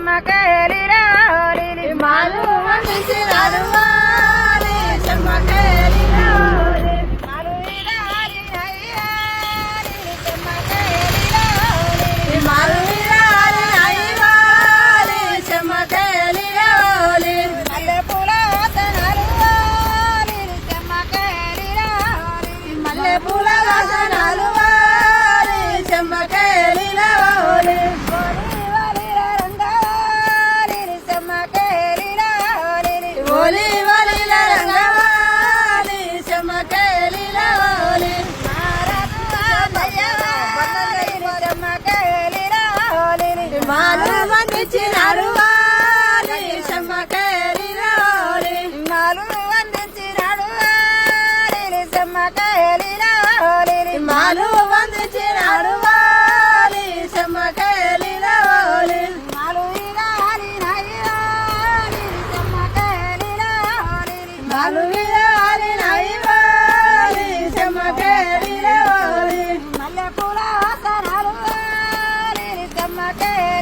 చెమ్మకేలి రాలి మాలు వందించినారు వారి చెమ్మకేలి రాలి మాలు విరాలి అయ్యాలి చెమ్మకేలి రాలి మాలు విరాలి అయ్యాలి చెమ్మకేలి రాలి మల్లె పూల వాసనలు వాలి చెమ్మకేలి రాలి మల్లె పూల వాసనలు వారి చెమ్మకేలి రాలి ఓలి వలిల రంగవాలి చెమ్మకేలి రాలి ఓలి వలిల రంగవాలి చెమ్మకేలి రాలి మాలు వందించినారు వారి చెమ్మకేలి రాలి మాలు వందించినాడు వారిని చెమ్మకేలి రాలి మాలు వందించినారు వారి చెమ్మకేలి రాలి మాలు విరాలి నయ్యాలి చెమ్మకేలి రాలి మాలు విరాలి నైవాలి చెమ్మకేలి రాలి మల్లె పూల వాసనలు వారిని చెమ్మకేలి